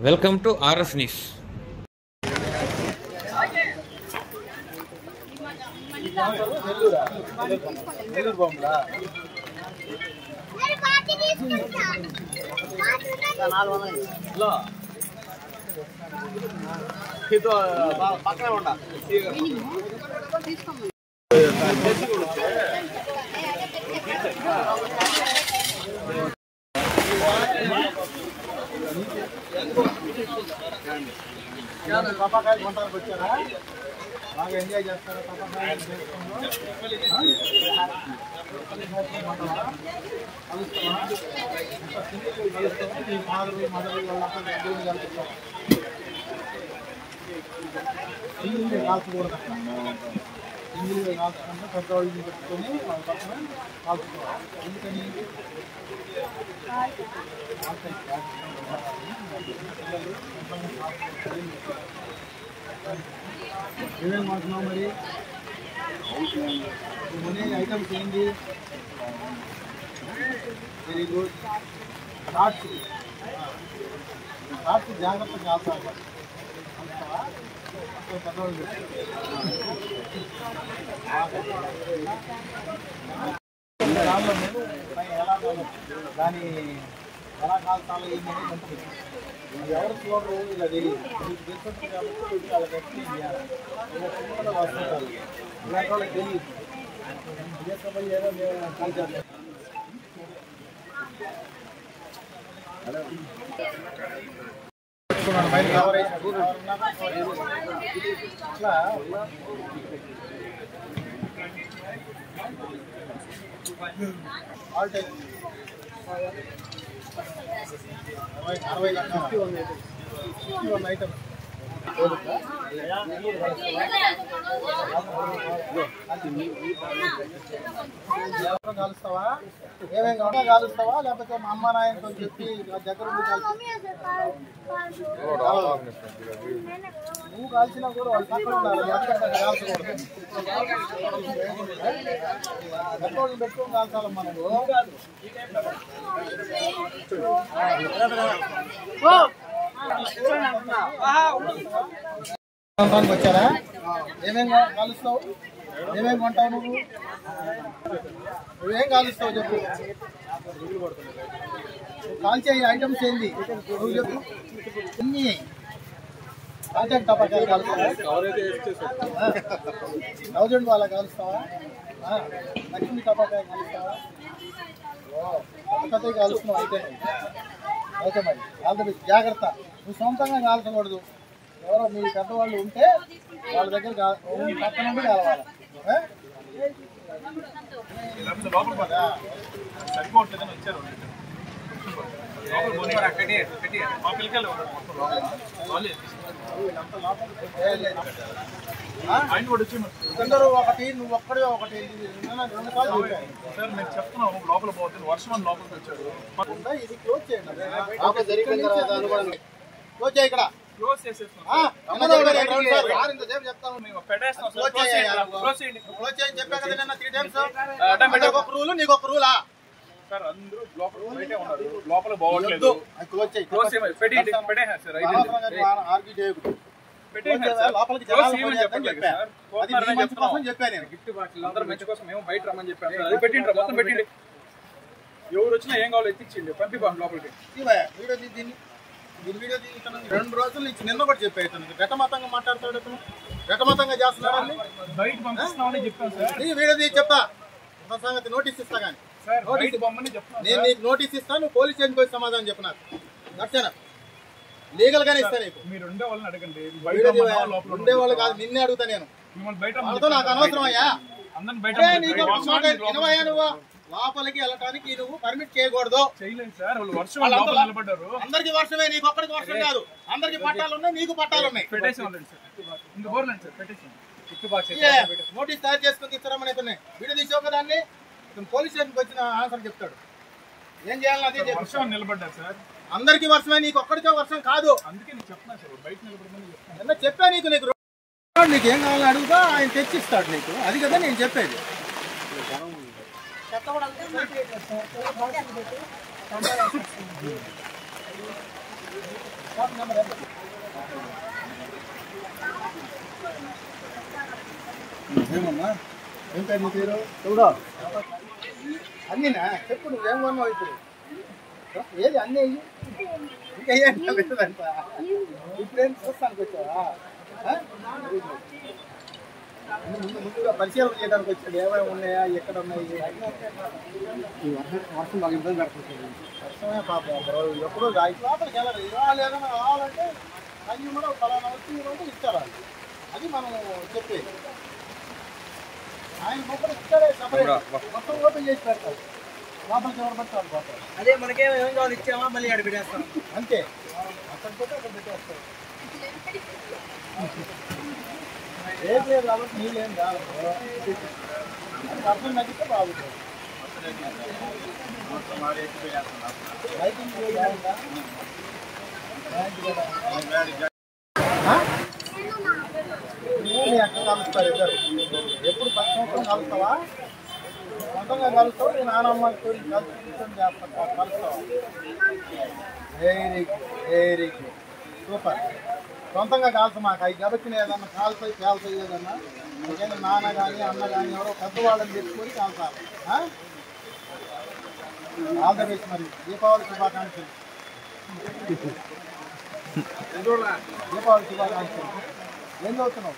Welcome to RS news. పక్కనే ఉంటా పాపాకాయలు కొంటానికి వచ్చారా? బాగా ఎంజాయ్ చేస్తారా? పాపాకాయలు సింగిల్గా కాల్చకూడదు. సింగిల్గా కాల్చకుండా పెద్దవాళ్ళని పెట్టుకొని వాళ్ళ పక్కన కాల్చుకోవాలి. ఎందుకని ఏమేమి వాడుతున్నావు మరి? కొనే ఐటమ్స్ ఏంటి? Very good. షార్ట్స్ జాగ్రత్తగా కాల్చాలి. పెద్దవాళ్ళు దాని ఎలా కాల్చాలో ఏంటనేది ఉంటుంది. ఎవరు చూడరు, ఇలా తెలియదు. మీకు తెలుస్తుంది కాబట్టి వాళ్ళకి ఎక్స్ప్లెయిన్ చేయాలి. ఇలా చిన్నగా వస్తుంటారు, ఇలాంటి వాళ్ళకి తెలియదు. ఏదో కాల్చాలి. బయట కవర్ ఇట్లా 61 ఐటమ్స్ కాలుస్తావా? ఏమేమి కావాలో కాలుస్తావా, లేకపోతే మా అమ్మ నాయనతో చెప్పి దగ్గర నువ్వు కాల్చినా కూడా వాళ్ళు పక్కన ఉండాలి. కాల్చకూడదు. పెట్రోల్ పెట్టుకొని కాల్చాలమ్మా నువ్వు. వచ్చారా? ఏమేమి కాలుస్తావు? ఏమేమి కొంటావు నువ్వు? నువ్వేం కాలుస్తావు చెప్పు. కాల్చే ఐటమ్స్ ఏంది నువ్వు చెప్పు. అన్ని కాంటాక్ట్ టపాకాయలు కాలుస్తావా? 1000 వాళ్ళ కాలుస్తావా? లక్ష్మి టపాకాయ కాలుస్తావా? ఒక్కతే కాలుస్తున్నావు అయితే. ఓకే మరి వాళ్ళ జాగ్రత్త. నువ్వు సొంతంగా కాల్చకూడదు. ఎవరో మీ పెద్దవాళ్ళు ఉంటే వాళ్ళ దగ్గర పక్క నుండి కాలవాలి. సరిపోవట్లేదని వచ్చారు. అందరూ ఒకటి, నువ్వు ఒక్కడే ఒకటి. 2 సార్లు సార్ మేము చెప్తున్నాము లోపల పోతుంది. వర్షం అని లోపలికి వచ్చారు. ఇది క్లోజ్ చేయండి. క్లోజ్ చేయి. ఇక్కడ క్లోజ్ చేసేస్తాం. చెప్పా కదా నిన్న 3 టైమ్స్. ఒక రూలు నీకు ఒక రూలా సార్? అందరూ లోపల పోవట్లేదు. క్లోజ్ చేయి. ఎవరు వచ్చినా ఏం కావాలో ఎత్తిచ్చిండి పంపిపోండి లోపలికి. వీడియో దీన్ని 2 రోజుల నుంచి నిన్న కూడా చెప్పాను. ఘటమతంగా మాట్లాడతాడు. అతను ఘటమతంగా చేస్తున్నాడని బయట పంపిస్తున్నామని చెప్పాను సార్. వీడియో తీసి చెప్తా. ఒక సంగతి నోటీస్ ఇస్తా. కానీ నేను నీకు నోటీస్ ఇస్తాను. నువ్వు పోలీస్ స్టేషన్ పోయి సమాధానం చెప్పు. నాకు నచ్చాను. లీగల్ గానే ఇస్తాను నీకు. మీరు ఉండే వాళ్ళని అడగండి. ఉండే వాళ్ళు కాదు, నిన్నే అడుగుతా నేను. నాకు అనవసరం అయ్యా. నీకు మాట వినవయ్యా. నువ్వు లోపలికి వెళ్ళటానికి నువ్వు పర్మిట్ చేయకూడదు. అందరికి వర్షమే, నీకు ఒక్కడికి వర్షం కాదు. అందరికి పట్టాలు ఉన్నాయి, నీకు పట్టాలు ఉన్నాయి. నోటీస్ తయారు చేసుకుని తీసుకురామని అయితే వీడియో తీసావు కదా. దాన్ని పోలీస్ స్టేషన్కి వచ్చిన ఆన్సర్ చెప్తాడు. ఏం చేయాలని అదే వర్షం నిలబడ్డారు సార్. అందరికి వర్షమే, నీకు ఒక్కడికే వర్షం కాదు. అందుకే నేను చెప్తున్నా సార్, బయట నిలబడమని చెప్పా. నీకు నీకేం కావాలని అడుగుతా, ఆయన తెచ్చిస్తాడు నీకు. అది కదా నేను చెప్పేది. ఏమమ్మా ఏం పేరు నీ పేరు చూడా అన్నీనా చెప్పు నువ్వేం కొన్నావు ఇప్పుడు ఏది అన్నీ ఇంకా అయ్యంట ఇప్పుడేం చూస్తానికి వచ్చావా ముందుగా పరిశీలన చేయడానికి వచ్చాడు ఏమేమి ఉన్నాయా ఎక్కడ ఉన్నాయి వర్షం బాగా ఇబ్బంది పెడుతుంది వర్షమే పాపం ఎప్పుడో లోపలికి వెళ్ళరు ఇవాళ ఏదైనా కావాలంటే అవి కూడా ఫలానా వచ్చి ఇస్తారా అది మనం చెప్పేది ఆయన మొక్కలు ఇస్తాడే మొత్తం ఓపెన్ చేసి పెడతారు లోపలికి ఎవరు పడతారు పోతారు అదే మనకేమో ఏం కావాలి ఇచ్చామా మళ్ళీ అక్కడ పెట్టేస్తాం అంతే అక్కడ పోతే అక్కడ పెట్టేస్తారు ఏం లేదు కాబట్టి నీళ్ళేం కాదు అర్థం తగ్గితే బాగుంటుంది ఎక్కడ కలుస్తారు ఇద్దరు ఎప్పుడు 10 సంవత్సరం కలుస్తావా సొంతంగా కలుస్తావు నేను నానమ్మతో కూర్చొని చేస్తా కలుస్తావా వెరీ గుడ్ సూపర్ సొంతంగా కాల్చు మాకు అవి గబక్కిన ఏదన్నా కాల్తాయి పేల్తాయి ఏదన్నా ఇంకేనా నాన్న కానీ అన్న కానీ ఎవరో పెద్దవాళ్ళని తెచ్చుకొని కాల్చాలి ఆల్ ద బెస్ట్ మరి దీపావళి శుభాకాంక్షలు దీపావళి శుభాకాంక్షలు ఏం చదువుతున్నావు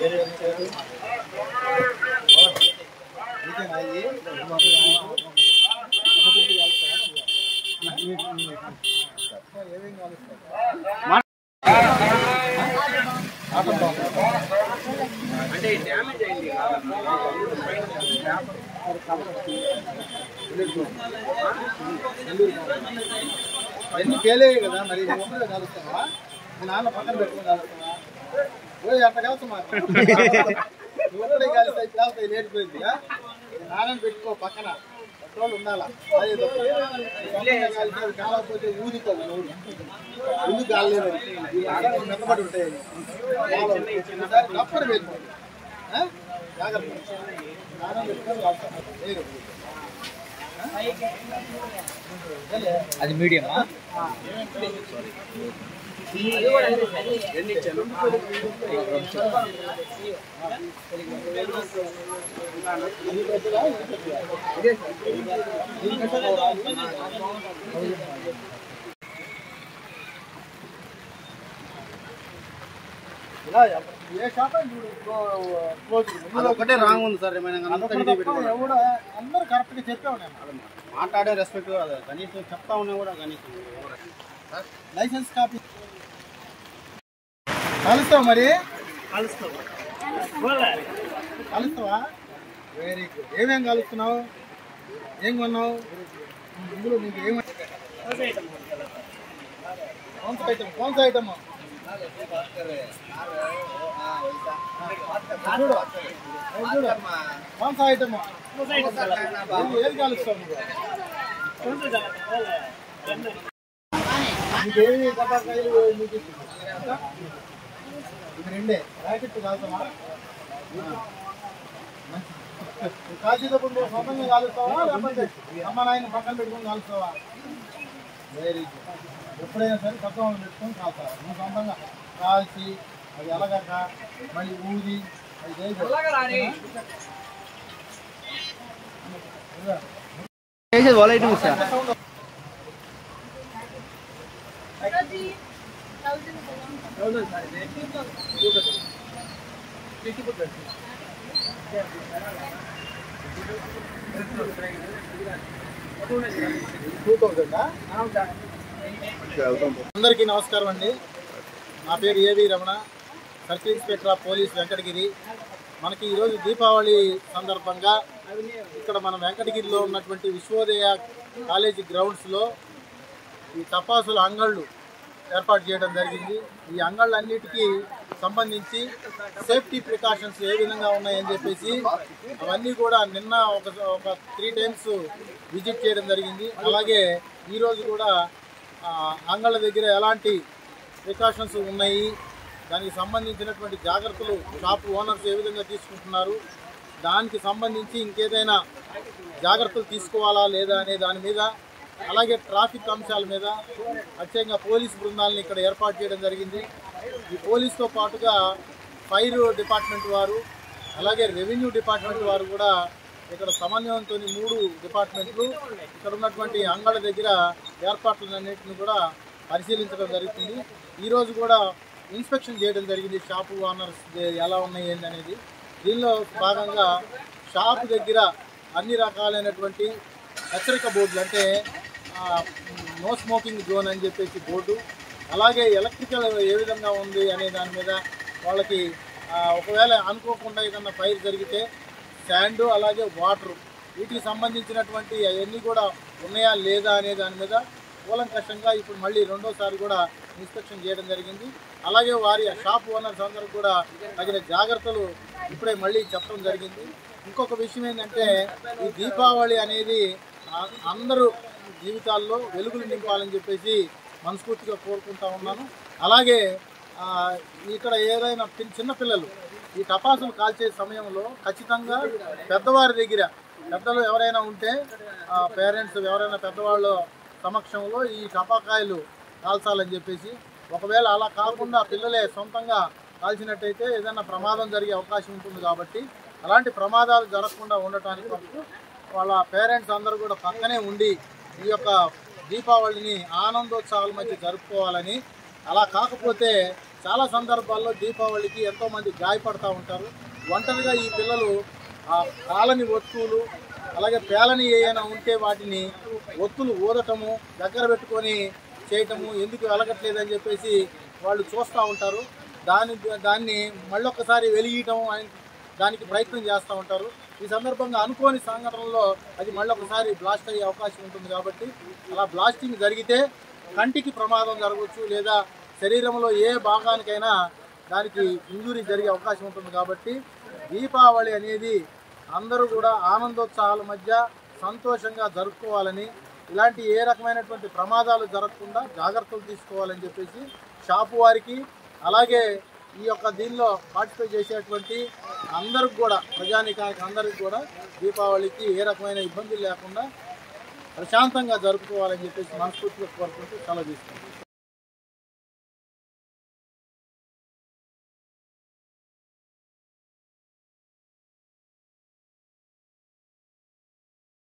వెరీ అంటే డ్యామేజ్ అయింది అన్ని పేలేవి కదా మరి ఒక్కడే కలుస్తావా మీ నాన్న పక్కన పెట్టుకుని కలుస్తావా అట్లా కలుస్తా మాకు ఒక్కడే కలిస్తాయి కాలుతాయి లేచిపోయింది నాన్నని పెట్టుకో పక్కన పెట్రోల్ ఉండాలా అదే కలిసి కాలకపోతే ఊదికోవు నోరు ఎందుకు కాలేదు మెత్తబడి ఉంటాయి తప్పని వెళ్ళిపోయింది జాగ్రత్త నాన్న పెట్టుకొని కలుస్తాను అది మీడియమా ఎన్ని ఇచ్చాను ఇలా ఏ షాప్ ఒకటే రాంగ్ ఉంది సార్ ఏమైనా ఎవడో అందరూ కరెక్ట్గా చెప్పావు నేను మాట్లాడే రెస్పెక్ట్ కనీసం చెప్తా ఉన్నా కూడా కనీసం లైసెన్స్ కాపీ కలుస్తావు మరి కలుస్తావా వెరీ గుడ్ ఏమేం కలుస్తున్నావు ఏం కొన్నావు ఇందులో నీకు ఏం కౌన్స్ ఐటమ్ చూడు కౌన్స్ ఐటమ్ ఏది కలుస్తావు నీకేమి పటాకాయలు నీకు ఇది రెండే ప్యాకెట్ కాలుతావా కాల్చేటప్పుడు నువ్వు సొంతంగా కాలుస్తావా లేకపోతే అమ్మ నాయన పక్కన పెట్టుకొని కాలుస్తావా వెరీ గుడ్ ఎప్పుడైనా సరే పక్కన పెట్టుకొని కాలుతావా నువ్వు సొంతంగా కాల్చి అది ఎలగక మళ్ళీ ఊది అది అందరికీ నమస్కారం అండి. నా పేరు ఏవి Ramana, circle inspector of police Venkatagiri. మనకి ఈరోజు దీపావళి సందర్భంగా ఇక్కడ మన వెంకటగిరిలో ఉన్నటువంటి విశ్వోదయ కాలేజీ గ్రౌండ్స్లో ఈ టపాసుల అంగళ్ళు ఏర్పాటు చేయడం జరిగింది. ఈ అంగళ్ళన్నిటికీ సంబంధించి సేఫ్టీ ప్రికాషన్స్ ఏ విధంగా ఉన్నాయని చెప్పేసి అవన్నీ కూడా నిన్న ఒక 3 times విజిట్ చేయడం జరిగింది. అలాగే ఈరోజు కూడా అంగళ్ళ దగ్గర ఎలాంటి ప్రికాషన్స్ ఉన్నాయి, దానికి సంబంధించినటువంటి జాగ్రత్తలు షాప్ ఓనర్స్ ఏ విధంగా తీసుకుంటున్నారు, దానికి సంబంధించి ఇంకేదైనా జాగ్రత్తలు తీసుకోవాలా లేదా అనే దాని మీద, అలాగే ట్రాఫిక్ అంశాల మీద ప్రత్యేకంగా పోలీస్ బృందాలను ఇక్కడ ఏర్పాటు చేయడం జరిగింది. ఈ పోలీస్తో పాటుగా ఫైర్ డిపార్ట్మెంట్ వారు, అలాగే రెవెన్యూ డిపార్ట్మెంట్ వారు కూడా ఇక్కడ సమన్వయంతో 3 డిపార్ట్మెంట్లు ఇక్కడ ఉన్నటువంటి అంగళ్ళ దగ్గర ఏర్పాట్లన్నింటినీ కూడా పరిశీలించడం జరుగుతుంది. ఈరోజు కూడా ఇన్స్పెక్షన్ చేయడం జరిగింది షాపు ఓనర్స్ ఎలా ఉన్నాయి ఏంటి అనేది. దీనిలో భాగంగా షాపు దగ్గర అన్ని రకాలైనటువంటి హెచ్చరిక బోర్డులు, అంటే నో స్మోకింగ్ జోన్ అని చెప్పేసి బోర్డు, అలాగే ఎలక్ట్రికల్ ఏ విధంగా ఉంది అనే దాని మీద వాళ్ళకి ఒకవేళ అనుకోకుండా ఏదన్నా ఫైర్ జరిగితే శాండు అలాగే వాటరు వీటికి సంబంధించినటువంటి అవన్నీ కూడా ఉన్నాయా లేదా అనే దాని మీద కూలంకషంగా ఇప్పుడు మళ్ళీ రెండోసారి కూడా ఇన్స్పెక్షన్ చేయడం జరిగింది. అలాగే వారి షాప్ ఓనర్స్ అందరూ కూడా తగిన జాగ్రత్తలు ఇప్పుడే మళ్ళీ చెప్పడం జరిగింది. ఇంకొక విషయం ఏంటంటే, ఈ దీపావళి అనేది అందరూ జీవితాల్లో వెలుగులు నింపాలని చెప్పేసి మనస్ఫూర్తిగా కోరుకుంటా ఉన్నాను. అలాగే ఇక్కడ ఏదైనా చిన్నపిల్లలు ఈ టపాసులు కాల్చే సమయంలో ఖచ్చితంగా పెద్దవారి దగ్గర, పెద్దలు ఎవరైనా ఉంటే పేరెంట్స్ ఎవరైనా పెద్దవాళ్ళ సమక్షంలో ఈ టపాకాయలు కాల్చాలని చెప్పేసి, ఒకవేళ అలా కాకుండా పిల్లలే సొంతంగా కాల్చినట్టయితే ఏదైనా ప్రమాదం జరిగే అవకాశం ఉంటుంది. కాబట్టి అలాంటి ప్రమాదాలు జరగకుండా ఉండటానికి వరకు వాళ్ళ పేరెంట్స్ అందరూ కూడా పక్కనే ఉండి ఈ యొక్క దీపావళిని ఆనందోత్సవాల మధ్య జరుపుకోవాలని. అలా కాకపోతే చాలా సందర్భాల్లో దీపావళికి ఎంతోమంది గాయపడతా ఉంటారు. ఒంటరిగా ఈ పిల్లలు కాలని వస్తువులు, అలాగే పేలని ఏమైనా ఉంటే వాటిని ఒత్తులు ఊదటము, దగ్గర పెట్టుకొని చేయటము, ఎందుకు వెలగట్లేదని చెప్పేసి వాళ్ళు చూస్తూ ఉంటారు. దాన్ని మళ్ళొక్కసారి వెలిగటం దానికి ప్రయత్నం చేస్తూ ఉంటారు. ఈ సందర్భంగా అనుకోని సంఘటనలో అది మళ్ళొకసారి బ్లాస్ట్ అయ్యే అవకాశం ఉంటుంది. కాబట్టి అలా బ్లాస్టింగ్ జరిగితే కంటికి ప్రమాదం జరగవచ్చు, లేదా శరీరంలో ఏ భాగానికైనా దానికి ఇంజూరీ జరిగే అవకాశం ఉంటుంది. కాబట్టి దీపావళి అనేది అందరూ కూడా ఆనందోత్సాహాల మధ్య సంతోషంగా జరుపుకోవాలని, ఇలాంటి ఏ రకమైనటువంటి ప్రమాదాలు జరగకుండా జాగ్రత్తలు తీసుకోవాలని చెప్పేసి షాపు వారికి, అలాగే ఈ యొక్క దీనిలో పార్టిసిపేట్ చేసేటువంటి అందరికి కూడా, ప్రజానికానికి అందరికి కూడా దీపావళికి ఏ రకమైన ఇబ్బందులు లేకుండా ప్రశాంతంగా జరుపుకోవాలని చెప్పేసి మనస్ఫూర్తిగా కోరుకుంటూ సెలవు తీసుకుంటాం.